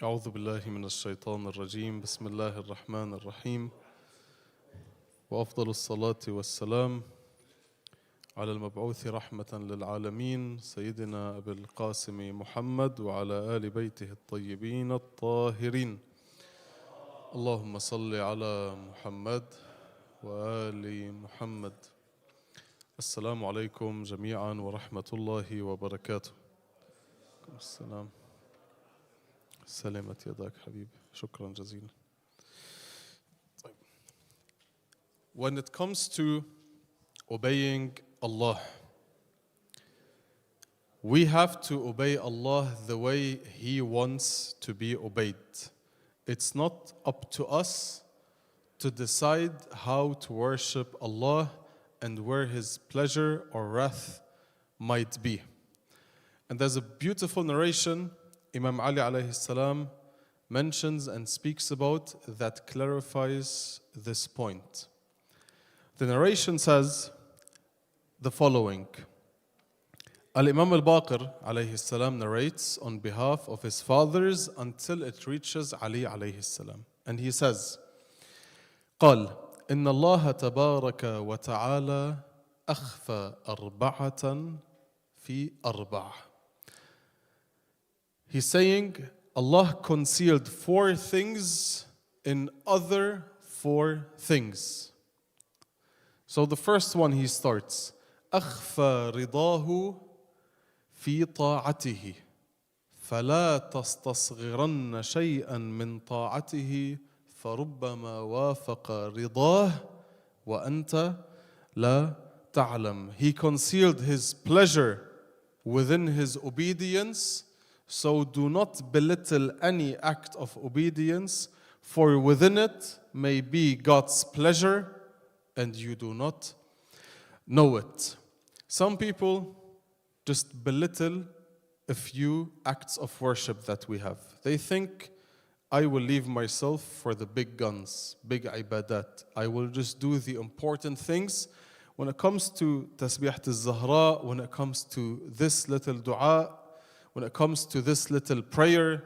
أعوذ بالله من الشيطان الرجيم بسم الله الرحمن الرحيم وأفضل الصلاة والسلام على المبعوث رحمة للعالمين سيدنا أبي القاسم محمد وعلى آل بيته الطيبين الطاهرين اللهم صل على محمد وآل محمد. السلام عليكم جميعا ورحمة الله وبركاته. السلام. سلامت يداك حبيبي، شكرا جزيلا. When it comes to obeying Allah, we have to obey Allah the way He wants to be obeyed. It's not up to us to decide how to worship Allah and where His pleasure or wrath might be. And there's a beautiful narration Imam Ali alayhi salam mentions and speaks about that clarifies this point. The narration says the following. Al-Imam al-Baqir alayhi salam narrates on behalf of his fathers until it reaches Ali alayhi salam. And he says, قال إن الله تبارك وتعالى أخفى أربعة في أربعة. He's saying Allah concealed 4 things in other 4 things. So the first one he starts, أخفى رضاه في طاعته فلا تستصغرن شيئا من طاعته فربما وافق رضاه وأنت لا تعلم. He concealed his pleasure within his obedience. So do not belittle any act of obedience, for within it may be God's pleasure, and you do not know it. Some people just belittle a few acts of worship that we have. They think, I will leave myself for the big guns, big ibadat. I will just do the important things. When it comes to tasbih al-Zahra, when it comes to this little dua, when it comes to this little prayer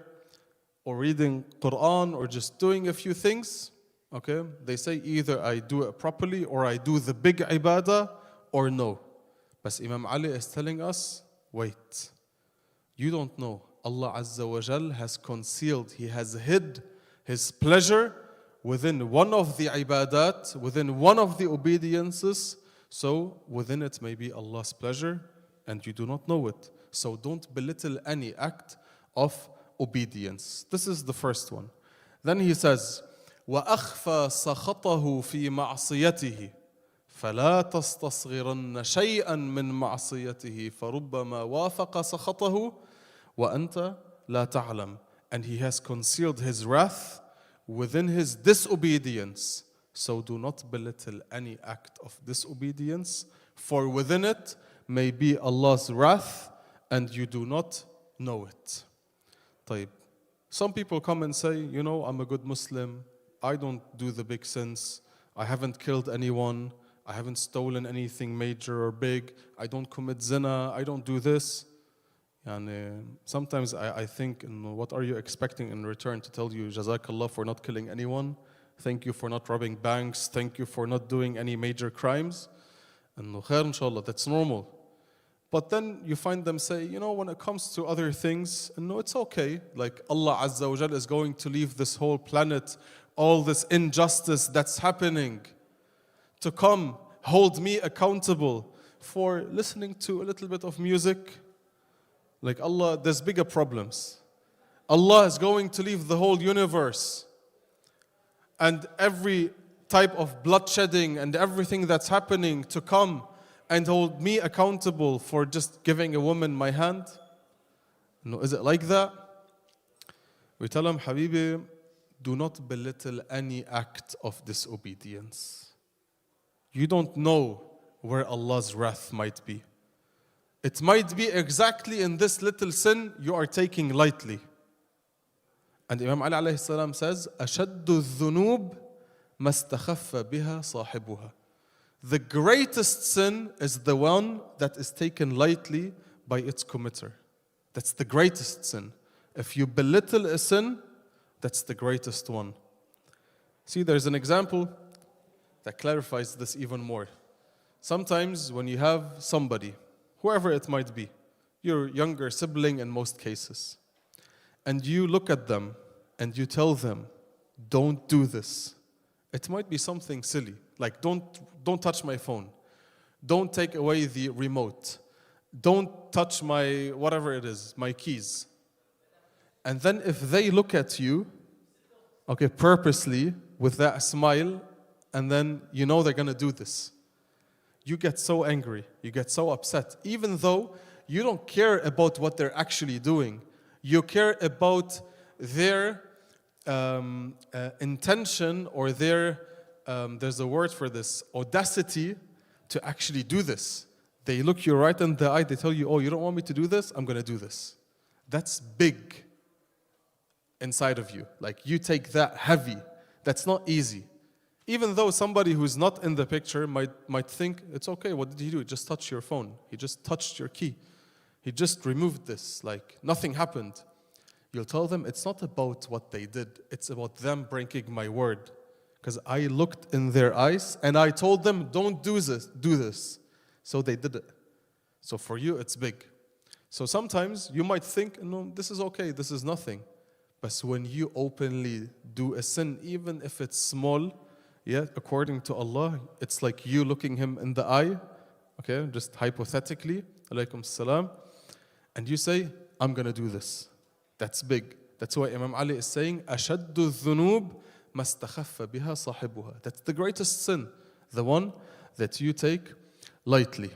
or reading Quran or just doing a few things, okay, they say either I do it properly or I do the big ibadah or no. But Imam Ali is telling us, wait, you don't know. Allah Azza wa Jal has concealed, He has hid His pleasure within one of the ibadat, within one of the obediences. So within it may be Allah's pleasure and you do not know it. So don't belittle any act of obedience. This is the first one. Then he says, وَأَخْفَى سَخَطَهُ فِي مَعْصِيَتِهِ فَلَا تَسْتَصْغِرَنَّ شَيْئًا مِّن مَعْصِيَتِهِ فَرُبَّمَا وَافَقَ سَخَطَهُ وَأَنْتَ لَا تَعْلَمُ. And he has concealed his wrath within his disobedience. So do not belittle any act of disobedience, for within it may be Allah's wrath, and you do not know it. طيب. Some people come and say, you know, I'm a good Muslim, I don't do the big sins, I haven't killed anyone, I haven't stolen anything major or big, I don't commit zina, I don't do this. And sometimes I think, what are you expecting in return to tell you, Jazakallah for not killing anyone, thank you for not robbing banks, thank you for not doing any major crimes. And khair inshallah, that's normal. But then you find them say, you know, when it comes to other things, no, it's okay. Like Allah Azza wa Jal is going to leave this whole planet, all this injustice that's happening, to come hold me accountable for listening to a little bit of music. Like Allah, there's bigger problems. Allah is going to leave the whole universe and every type of bloodshedding and everything that's happening to come and hold me accountable for just giving a woman my hand? No, is it like that? We tell him, Habibi, do not belittle any act of disobedience. You don't know where Allah's wrath might be. It might be exactly in this little sin you are taking lightly. And Imam Ali alayhi salam says, أَشَدُّ الذُّنُوبِ مَا اسْتَخَفَّ بِهَا صَاحِبُهَا. The greatest sin is the one that is taken lightly by its committer. That's the greatest sin. If you belittle a sin, that's the greatest one. See, there's an example that clarifies this even more. Sometimes when you have somebody, whoever it might be, your younger sibling in most cases, and you look at them and you tell them, don't do this. It might be something silly, like don't touch my phone. Don't take away the remote. Don't touch my, whatever it is, my keys. And then if they look at you, okay, purposely, with that smile, and then you know they're gonna do this, you get so angry, you get so upset, even though you don't care about what they're actually doing. You care about their intention or their, there's a word for this, audacity to actually do this. They look you right in the eye, they tell you, oh, you don't want me to do this? I'm gonna do this. That's big inside of you. Like you take that heavy. That's not easy. Even though somebody who's not in the picture might think, it's okay, what did he do? He just touched your phone. He just touched your key. He just removed this, like nothing happened. You'll tell them it's not about what they did. It's about them breaking my word. Because I looked in their eyes and I told them, don't do this. So they did it. So for you, it's big. So sometimes you might think, no, this is okay, this is nothing. But when you openly do a sin, even if it's small, yeah, according to Allah, it's like you looking him in the eye, okay, just hypothetically, alaykum salam, and you say, I'm going to do this. That's big. That's why Imam Ali is saying, أَشَدُّ الذُّنُوبِ مَا اسْتَخَفَّ بِهَا صَاحِبُهَا. That's the greatest sin, the one that you take lightly.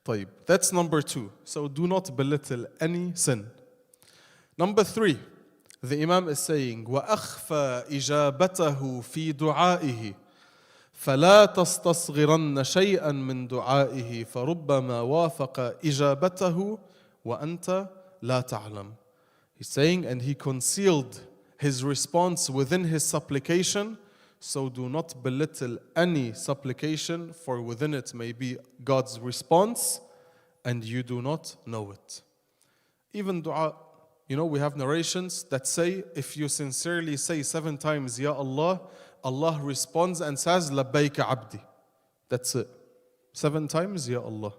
طيب, that's number 2. So do not belittle any sin. Number 3, the Imam is saying, وَأَخْفَى إِجَابَتَهُ فِي دُعَائِهِ فَلَا تَسْتَصْغِرَنَّ شَيْئًا مِّن دُعَائِهِ فَرُبَّمَا وَافَقَ إِجَابَتَهُ وَأَنْتَ لَا تَعْلَمُ. He's saying, and he concealed his response within his supplication, so do not belittle any supplication, for within it may be God's response, and you do not know it. Even dua, you know, we have narrations that say, if you sincerely say 7 times, Ya Allah, Allah responds and says, Labbaika abdi. That's it. 7 times, Ya Allah.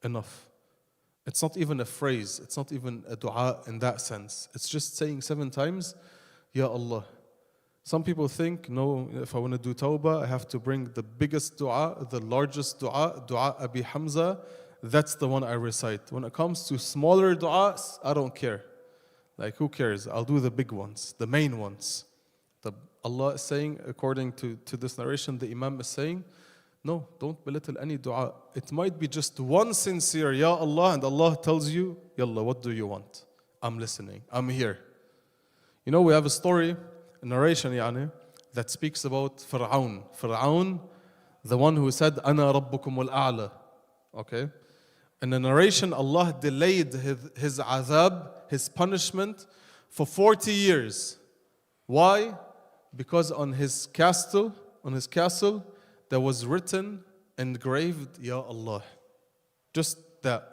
Enough. It's not even a phrase. It's not even a dua in that sense. It's just saying 7 times, Ya Allah. Some people think, no, if I want to do tawbah, I have to bring the biggest dua, the largest dua, dua Abi Hamza. That's the one I recite. When it comes to smaller du'as, I don't care. Like, who cares? I'll do the big ones, the main ones. Allah is saying, according to this narration, the Imam is saying, no, don't belittle any dua. It might be just one sincere, Ya Allah, and Allah tells you, Yalla, what do you want? I'm listening. I'm here. You know, we have a story, a narration, يعني, that speaks about Fir'aun. Fir'aun, the one who said, Ana Rabbukum al-A'la. Okay? In the narration, Allah delayed his azab, his punishment, for 40 years. Why? Because on his castle, there was written, engraved, Ya Allah. Just that.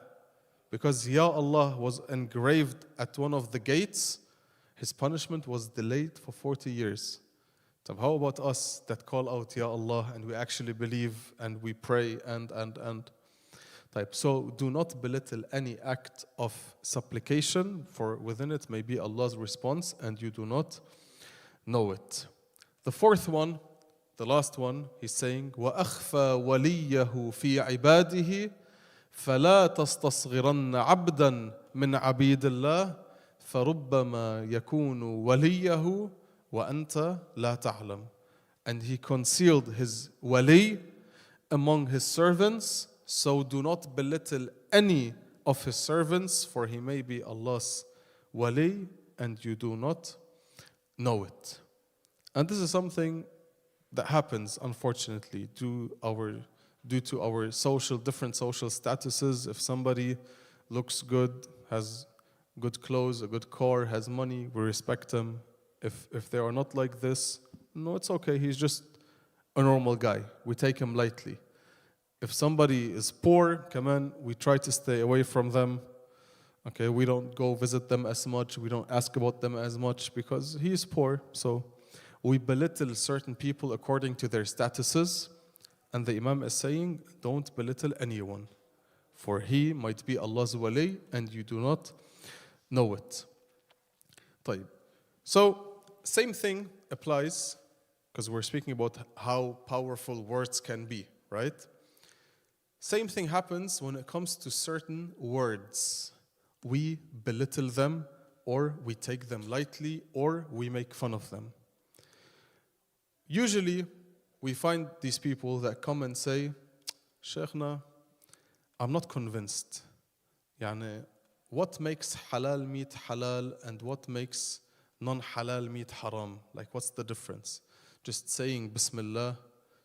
Because Ya Allah was engraved at one of the gates, his punishment was delayed for 40 years. So how about us that call out Ya Allah and we actually believe and we pray and. So do not belittle any act of supplication, for within it may be Allah's response and you do not know it. The 4th one, the last one, he's saying, وَأَخْفَى وَلِيَّهُ فِي عِبَادِهِ فَلَا تَسْتَصْغِرَنَّ عَبْدًا مِنْ عَبِيدِ اللَّهِ فَرُبَّمَا يَكُونُ وَلِيَّهُ وَأَنْتَ لَا تَعْلَمُ. And he concealed his wali among his servants, so do not belittle any of his servants, for he may be Allah's wali and you do not know it. And this is something that happens, unfortunately, due to our different social statuses. If somebody looks good, has good clothes, a good car, has money, we respect him. If they are not like this, no, it's okay. He's just a normal guy. We take him lightly. If somebody is poor, come on, we try to stay away from them. Okay, we don't go visit them as much, we don't ask about them as much because he is poor. So we belittle certain people according to their statuses. And the Imam is saying, don't belittle anyone, for he might be Allah's wali and you do not know it. طيب. So, same thing applies, because we're speaking about how powerful words can be, right? Same thing happens when it comes to certain words. We belittle them, or we take them lightly, or we make fun of them. Usually, we find these people that come and say, Shaykhna, I'm not convinced. يعني, what makes halal meat halal and what makes non-halal meat haram? Like, what's the difference? Just saying Bismillah,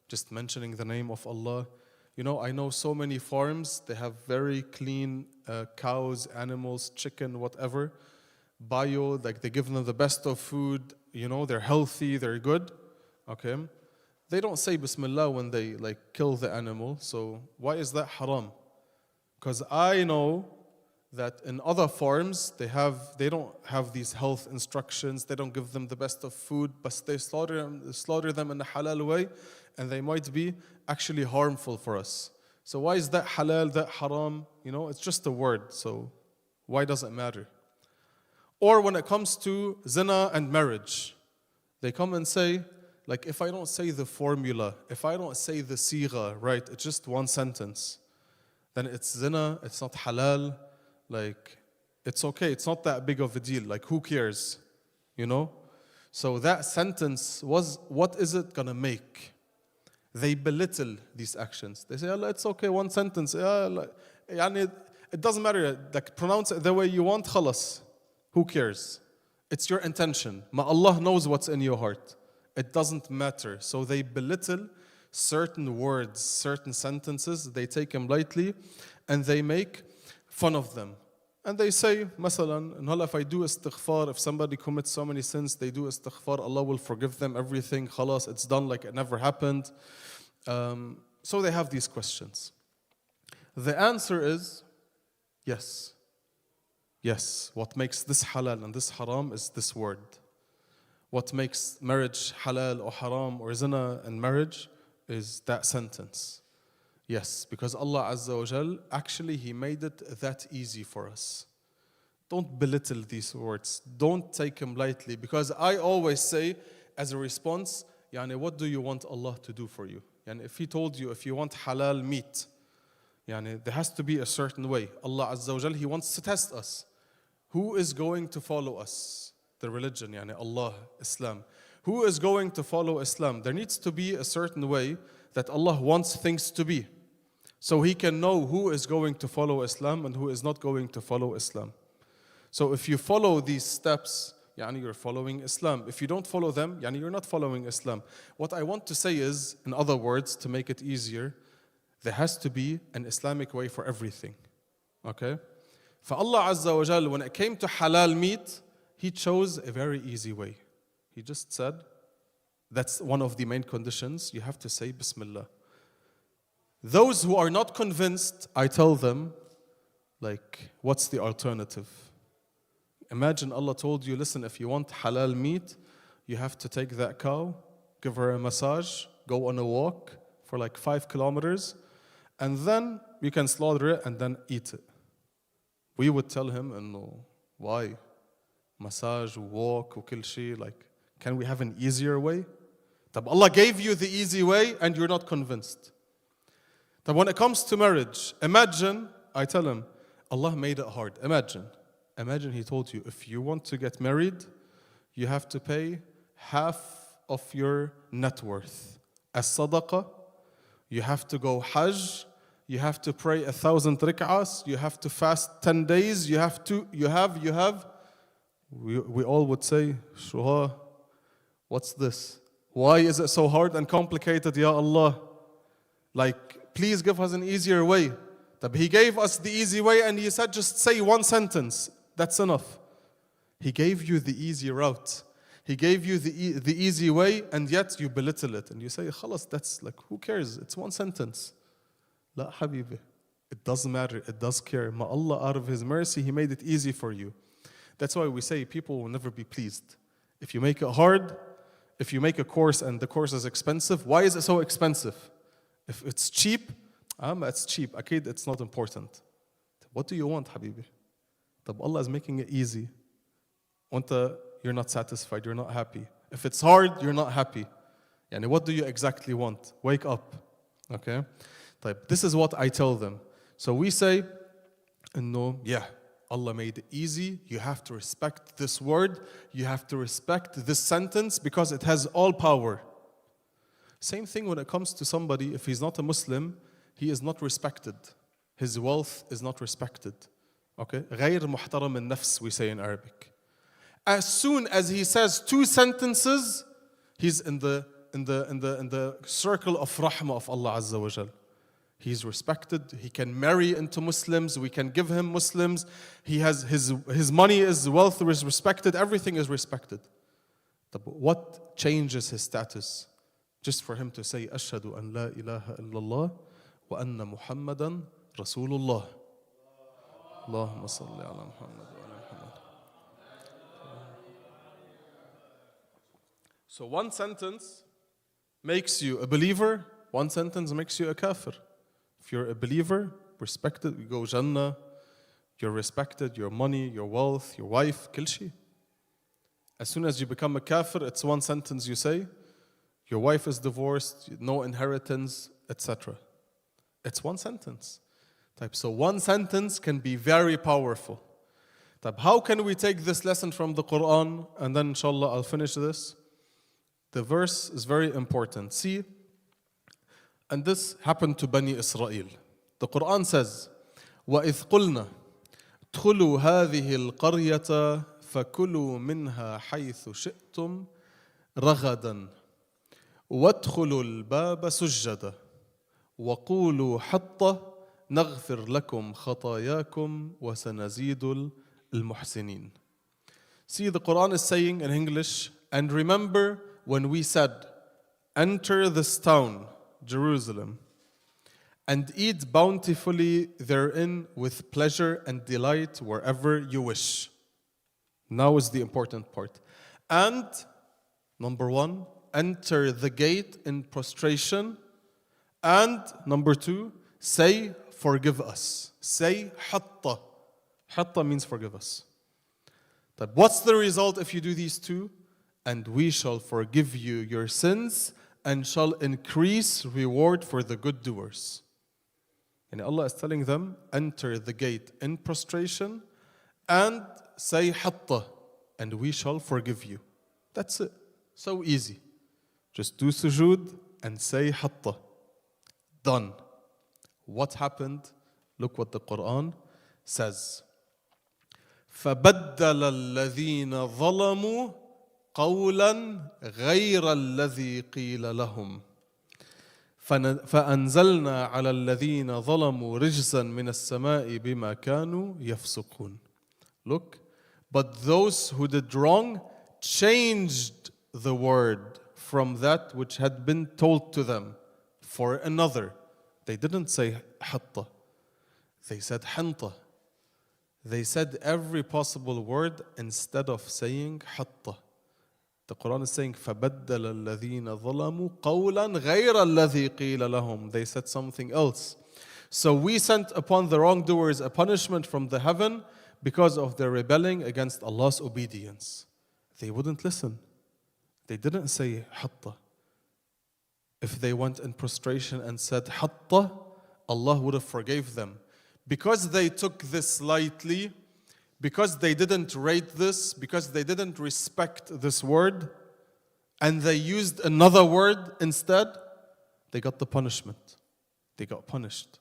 just mentioning the name of Allah. You know, I know so many farms, they have very clean cows, animals, chicken, whatever. Bio, like they give them the best of food. You know, they're healthy, they're good. Okay. They don't say Bismillah when they like kill the animal. So why is that haram? Because I know that in other farms, they don't have these health instructions, they don't give them the best of food, but they slaughter them in a halal way, and they might be actually harmful for us. So why is that halal, that haram? You know, it's just a word, so why does it matter? Or when it comes to zina and marriage, they come and say, like, if I don't say the formula, if I don't say the sigha, right, it's just one sentence, then it's zina, it's not halal. Like, it's okay, it's not that big of a deal. Like, who cares? You know? So that sentence was, what is it gonna make? They belittle these actions. They say, Allah, it's okay, one sentence. It doesn't matter. Like, pronounce it the way you want, khalas. Who cares? It's your intention. Allah knows what's in your heart. It doesn't matter. So they belittle certain words, certain sentences. They take them lightly, and they make fun of them. And they say, Masalan, if I do istighfar, if somebody commits so many sins, they do istighfar, Allah will forgive them everything, khalas, it's done like it never happened. So they have these questions. The answer is, yes. Yes, what makes this halal and this haram is this word. What makes marriage halal or haram or zina and marriage is that sentence. Yes, because Allah Azza wa Jal, actually He made it that easy for us. Don't belittle these words. Don't take them lightly. Because I always say, as a response, what do you want Allah to do for you? If He told you, if you want halal meat, there has to be a certain way. Allah Azza wa Jal, He wants to test us. Who is going to follow us? The religion, Allah, Islam. Who is going to follow Islam? There needs to be a certain way that Allah wants things to be. So He can know who is going to follow Islam and who is not going to follow Islam. So if you follow these steps, you're following Islam. If you don't follow them, you're not following Islam. What I want to say is, in other words, to make it easier, there has to be an Islamic way for everything. Okay? For Allah Azza wa Jal, when it came to halal meat, He chose a very easy way. He just said, that's one of the main conditions, you have to say Bismillah. Those who are not convinced, I tell them, like, what's the alternative? Imagine Allah told you, listen, if you want halal meat, you have to take that cow, give her a massage, go on a walk for like 5 kilometers, and then you can slaughter it and then eat it. We would tell him, no, why? Massage, walk, kul shay, like, can we have an easier way? Allah gave you the easy way and you're not convinced. But when it comes to marriage, imagine, I tell him, Allah made it hard. Imagine He told you, if you want to get married, you have to pay half of your net worth as sadaqah. You have to go Hajj. You have to pray 1,000 rik'ahs. You have to fast 10 days. You have. We all would say, Shuha, what's this? Why is it so hard and complicated, Ya Allah? Like, please give us an easier way. But He gave us the easy way and He said, just say one sentence. That's enough. He gave you the easy route. He gave you the easy way, and yet you belittle it. And you say, khalas, that's like, who cares? It's one sentence. La habibi. It doesn't matter. It does care. Ma Allah, out of His mercy, He made it easy for you. That's why we say people will never be pleased. If you make it hard, if you make a course and the course is expensive, why is it so expensive? If it's cheap, it's cheap. Akid, it's not important. What do you want, Habibi? Allah is making it easy. You're not satisfied, you're not happy. If it's hard, you're not happy. Yani, what do you exactly want? Wake up. Okay? This is what I tell them. So we say, no, yeah, Allah made it easy. You have to respect this word. You have to respect this sentence because it has all power. Same thing when it comes to somebody, if he's not a Muslim, he is not respected. His wealth is not respected. Okay? غير محترم النفس, we say in Arabic. As soon as he says 2 sentences, he's in the circle of rahmah of Allah Azza wa Jal. He's respected. He can marry into Muslims. We can give him Muslims. He has his money, his wealth is respected. Everything is respected. But what changes his status? Just for him to say, Ashhadu an la ilaha illallah wa anna Muhammadan Rasulullah. Allahumma salli ala Muhammad wa ala Muhammad. So one sentence makes you a believer. One sentence makes you a kafir. If you're a believer, respected, you go Jannah, you're respected, your money, your wealth, your wife, kil shay. As soon as you become a kafir, it's one sentence you say, your wife is divorced, no inheritance, etc. It's one sentence. So one sentence can be very powerful. How can we take this lesson from the Quran? And then inshallah I'll finish this. The verse is very important. See, and this happened to Bani Israel. The Quran says, وَإِذْ قُلْنَا ادْخُلُوا هَذِهِ الْقَرْيَةَ فَكُلُوا مِنْهَا حَيْثُ شِئْتُمْ رَغَدًا وَادْخُلُوا الْبَابَ سُجَّدًا وَقُولُوا حَطَّةٌ نَغْفِرْ لَكُمْ خَطَايَاكُمْ وَسَنَزِيدُ الْمُحْسِنِينَ. See, the Quran is saying in English, and remember when we said, enter this town, Jerusalem, and eat bountifully therein with pleasure and delight wherever you wish. Now is the important part. And, number 1, enter the gate in prostration. And, number 2, say, forgive us. Say, hatta. Hatta means forgive us. But what's the result if you do these 2? And we shall forgive you your sins and shall increase reward for the good doers. And Allah is telling them, enter the gate in prostration and say hatta, and we shall forgive you. That's it. So easy. Just do sujood and say hatta. Done. What happened? Look what the Quran says. فَبَدَّلَ الَّذِينَ ظَلَمُوا قولا غير الذي قيل لهم فأنزلنا على الذين ظلموا رجزا من السماء بما كانوا يفسقون. Look, but those who did wrong changed the word from that which had been told to them for another. They didn't say hatta. They said hanta. They said every possible word instead of saying hatta. The Quran is saying, فَبَدَّلَ الَّذِينَ ظَلَمُوا قَوْلًا غَيْرَ الَّذِي قِيلَ لَهُمْ. They said something else. So we sent upon the wrongdoers a punishment from the heaven because of their rebelling against Allah's obedience. They wouldn't listen. They didn't say hatta. If they went in prostration and said hatta, Allah would have forgave them. Because they took this lightly, because they didn't rate this, because they didn't respect this word, and they used another word instead, they got the punishment. They got punished.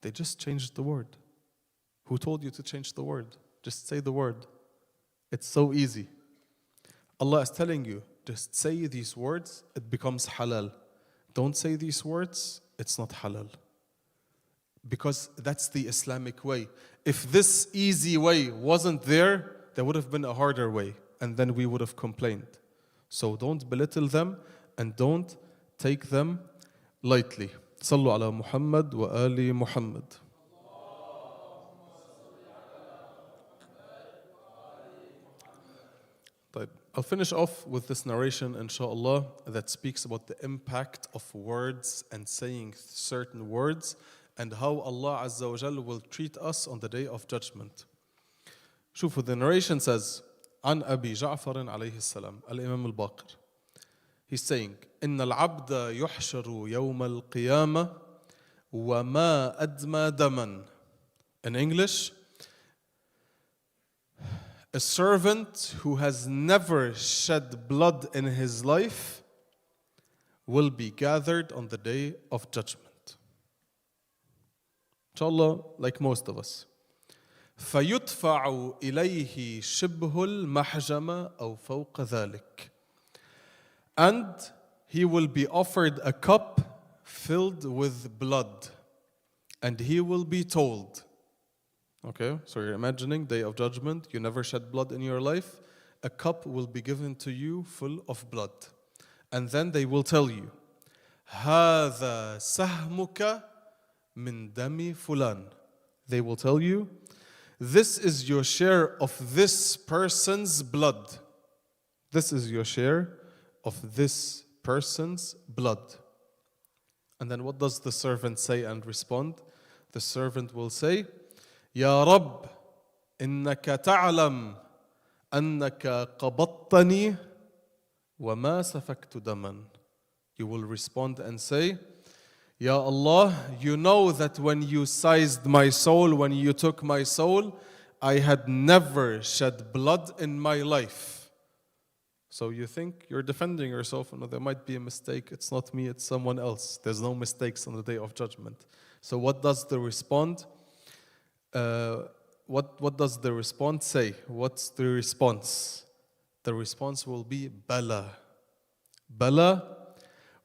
They just changed the word. Who told you to change the word? Just say the word. It's so easy. Allah is telling you, just say these words, it becomes halal. Don't say these words, it's not halal. Because that's the Islamic way. If this easy way wasn't there, there would have been a harder way, and then we would have complained. So don't belittle them and don't take them lightly. صلوا على محمد وآل محمد. طيب, I'll finish off with this narration, inshallah, that speaks about the impact of words and saying certain words and how Allah Azza wa Jal will treat us on the day of judgment. شوفوا, the narration says, عن أبي جعفر عليه السلام, الإمام الباقر. He's saying, إن العبد يحشر يوم القيامة وما أدمى دما. In English, a servant who has never shed blood in his life will be gathered on the day of judgment. Inshallah, like most of us. فَيُدْفَعُ إِلَيْهِ شِبْهُ الْمَحْجَمَ أَوْ فَوْقَ ذَلِكَ. And he will be offered a cup filled with blood, and he will be told, okay, so you're imagining day of judgment, you never shed blood in your life, a cup will be given to you full of blood. And then they will tell you, هذا سهمك من دم فلان. They will tell you, this is your share of this person's blood. This is your share of this person's blood. And then what does the servant say and respond? The servant will say, يا رب إنك تعلم أنك قبضتني وما سفكت دما. You will respond and say, Ya Allah, you know that when you seized my soul, when you took my soul, I had never shed blood in my life. So you think you're defending yourself, no, there might be a mistake, it's not me, it's someone else. There's no mistakes on the day of judgment. So what does the response say? What's the response? The response will be Bala. Bala.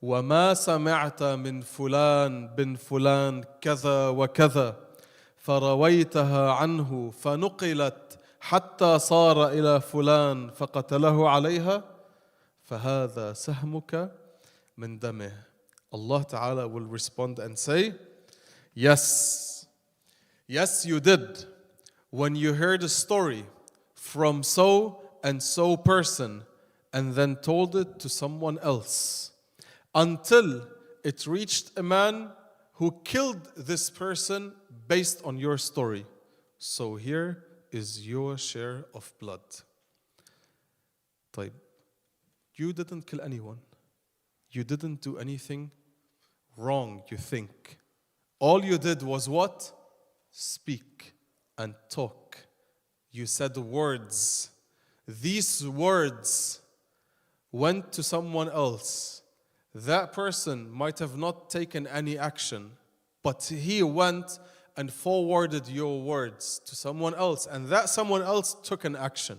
وما سمعت من فلان بن فلان كذا وكذا فرويتها عنه فنقلت حتى صار إلى فلان فقتله عليها فهذا سهمك من دمه. Allah Ta'ala will respond and say, yes, you did. When you heard a story from so and so person and then told it to someone else, until it reached a man who killed this person based on your story. So here is your share of blood. طيب, you didn't kill anyone. You didn't do anything wrong, you think. All you did was what? Speak and talk. You said words. These words went to someone else. That person might have not taken any action, but he went and forwarded your words to someone else, and that someone else took an action,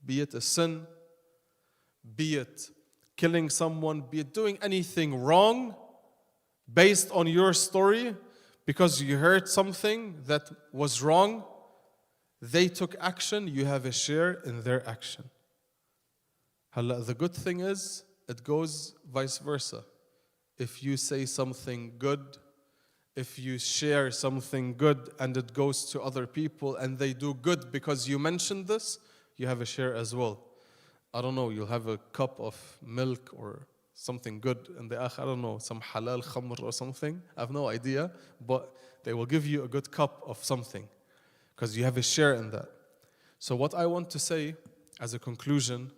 be it a sin, be it killing someone, be it doing anything wrong based on your story because you heard something that was wrong. They took action, you have a share in their action. The good thing is, it goes vice versa. If you say something good, if you share something good and it goes to other people and they do good because you mentioned this, you have a share as well. I don't know, you'll have a cup of milk or something good in the akhirah, I don't know, some halal khamr or something. I have no idea, but they will give you a good cup of something because you have a share in that. So what I want to say as a conclusion,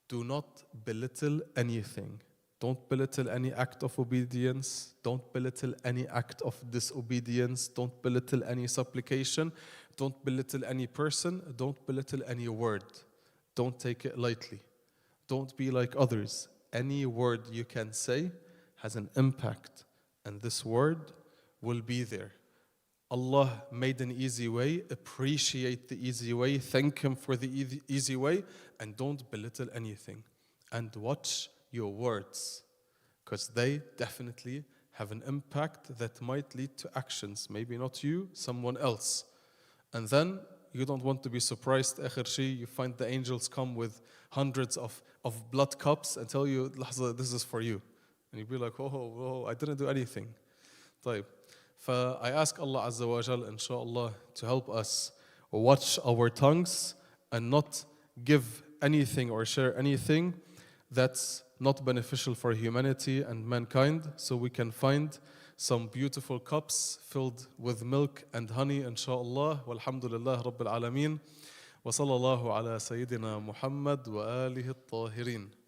do not belittle anything. Don't belittle any act of obedience. Don't belittle any act of disobedience. Don't belittle any supplication. Don't belittle any person. Don't belittle any word. Don't take it lightly. Don't be like others. Any word you can say has an impact, and this word will be there. Allah made an easy way. Appreciate the easy way. Thank Him for the easy way. And don't belittle anything. And watch your words, because they definitely have an impact that might lead to actions. Maybe not you, someone else. And then you don't want to be surprised. You find the angels come with hundreds of blood cups and tell you, "Lahza, this is for you." And you'll be like, oh, I didn't do anything. طيب. I ask Allah Azza wa Jal, inshallah, to help us watch our tongues and not give anything or share anything that's not beneficial for humanity and mankind, so we can find some beautiful cups filled with milk and honey, inshallah. Walhamdulillah Rabbil Alameen. Wa sallallahu ala Sayyidina Muhammad wa alihi at-tahirin.